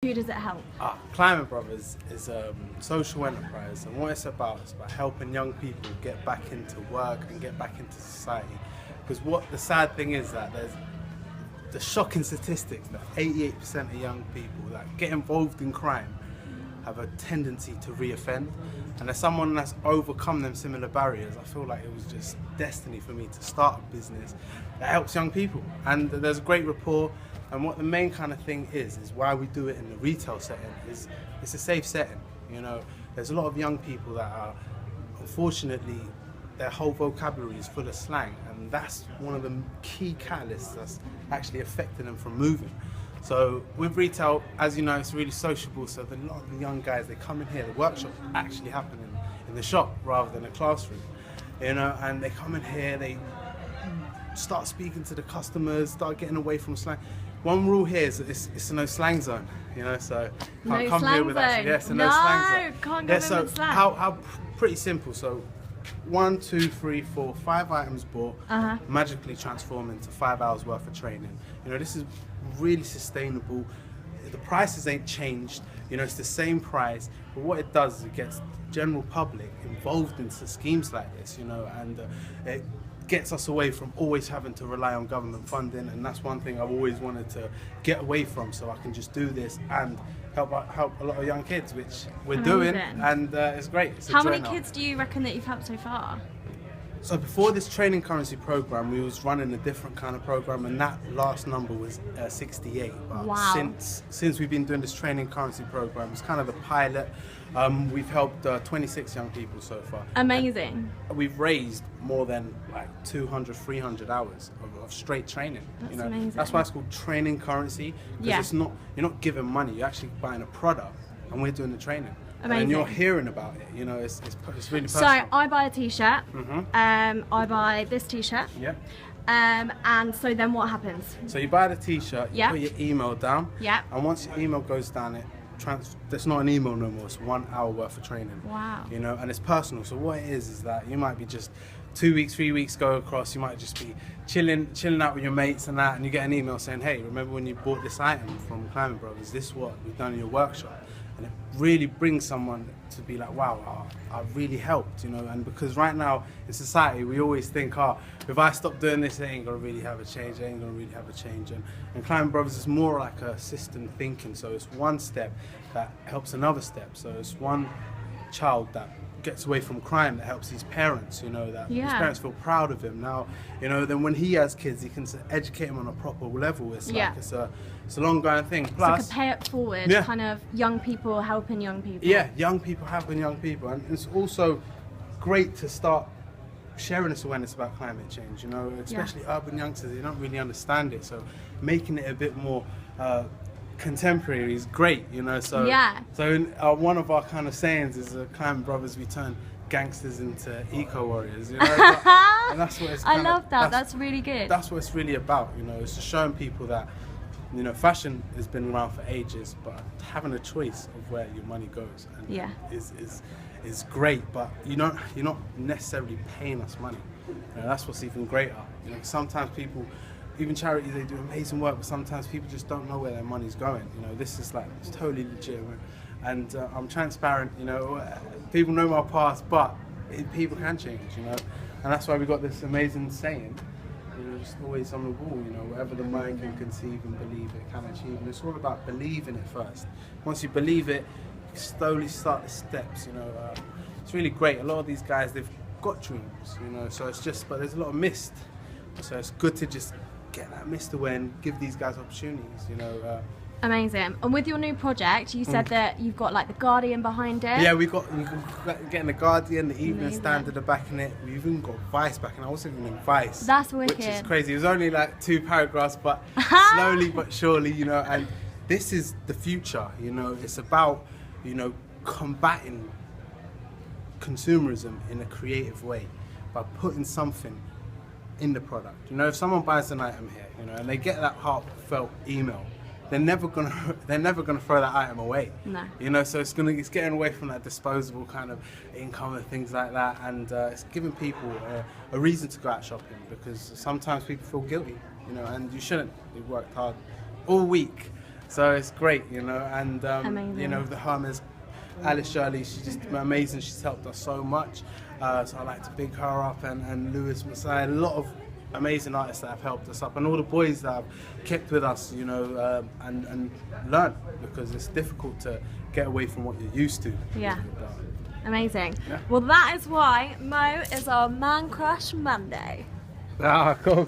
Who does it help? Clime-it Brothers is a social enterprise, and what it's about is about helping young people get back into work and get back into society. Because what the sad thing is that there's the shocking statistics that 88% of young people that get involved in crime have a tendency to reoffend. And as someone that's overcome them similar barriers, I feel like it was just destiny for me to start a business that helps young people. And there's a great rapport. And what the main kind of thing is why we do it in the retail setting is it's a safe setting. You know, there's a lot of young people that are, unfortunately, their whole vocabulary is full of slang, and that's one of the key catalysts that's actually affecting them from moving. So with retail, as you know, it's really sociable, so a lot of the young guys, they come in here, the workshop actually happening in the shop rather than a classroom, you know, and they come in here, they start speaking to the customers, start getting away from slang. One rule here is it's a no slang zone, you know, so can't No come slang here with that. zone. Yes, a No, no slang zone. can't go in with slang. How pretty simple. So 1, 2, 3, 4, 5 items bought magically transform into 5 hours worth of training. You know, this is really sustainable. The prices ain't changed. You know, it's the same price. But what it does is it gets general public involved into schemes like this. You know, and it gets us away from always having to rely on government funding. And that's one thing I've always wanted to get away from, so I can just do this and help a lot of young kids, which we're doing, and it's great. It's How many kids do you reckon that you've helped so far? So before this training currency program, we was running a different kind of program, and that last number was 68. But wow. Since we've been doing this training currency program, it's kind of the pilot. We've helped 26 young people so far. Amazing. And we've raised more than like 200, 300 hours of straight training. That's you know? amazing. That's why it's called training currency, because it's not, you're not giving money, you're actually buying a product, and we're doing the training. Amazing. And you're hearing about it, you know, it's really personal. So I buy a t-shirt, I buy this t-shirt, and so then what happens? So you buy the t-shirt, you put your email down, and once your email goes down, it's not an email no more, it's 1 hour worth of training. Wow. You know, and it's personal. So what it is that you might be just 2 weeks, 3 weeks go across, you might just be chilling out with your mates and that, and you get an email saying, hey, remember when you bought this item from Clime-it Brothers, this is what we've done in your workshop. And it really brings someone to be like, wow, I really helped, you know. And because right now in society, we always think, if I stop doing this, it ain't gonna really have a change, And Clime-it Brothers is more like a system thinking. So it's one step that helps another step. So it's one child that gets away from crime that helps his parents, you know, that his parents feel proud of him. Now, you know, then when he has kids, he can educate them on a proper level. It's like it's a long going thing. Plus, it's like a pay it forward kind of young people helping young people. Yeah, young people helping young people, and it's also great to start sharing this awareness about climate change. You know, especially urban youngsters, they don't really understand it. So making it a bit more contemporary is great, you know. So one of our kind of sayings is Clime-it Brothers, we turn gangsters into eco warriors, you know. And that's what it's I love that. That's really good. That's what it's really about, you know. It's just showing people that, you know, fashion has been around for ages, but having a choice of where your money goes is great. But you're not necessarily paying us money. You know, that's what's even greater. You know, sometimes people, even charities, they do amazing work, but sometimes people just don't know where their money's going. You know, this is like, it's totally legitimate, and I'm transparent. You know, people know my past, but people can change. You know, and that's why we got this amazing saying. You know, just always on the wall. You know, whatever the mind can conceive and believe, it can achieve. And it's all about believing it first. Once you believe it, you slowly start the steps. You know, it's really great. A lot of these guys, they've got dreams. You know, so it's just, but there's a lot of mist. So it's good to just get that mist away and give these guys opportunities, you know. Amazing. And with your new project, you said that you've got like the Guardian behind it. Yeah, we've got getting the Guardian, the Evening Standard are backing it. We've even got Vice backing it. I was even in Vice. That's wicked. Which is crazy. It was only like 2 paragraphs, but slowly but surely, you know. And this is the future, you know. It's about, you know, combating consumerism in a creative way by putting something in the product. You know, if someone buys an item here, you know, and they get that heartfelt email, they're never gonna throw that item away. No. You know, so it's getting away from that disposable kind of income and things like that, and it's giving people a reason to go out shopping, because sometimes people feel guilty, you know, and you shouldn't. They've worked hard all week, So it's great, you know, and Amazing. you know, the Hermes, Alice Shirley, she's just amazing. She's helped us so much. So I like to big her up, and Lewis Messiah, a lot of amazing artists that have helped us up, and all the boys that have kept with us, you know, and learn, because it's difficult to get away from what you're used to. Yeah. Amazing. Yeah. Well, that is why Mo is our Man Crush Monday. Ah, cool.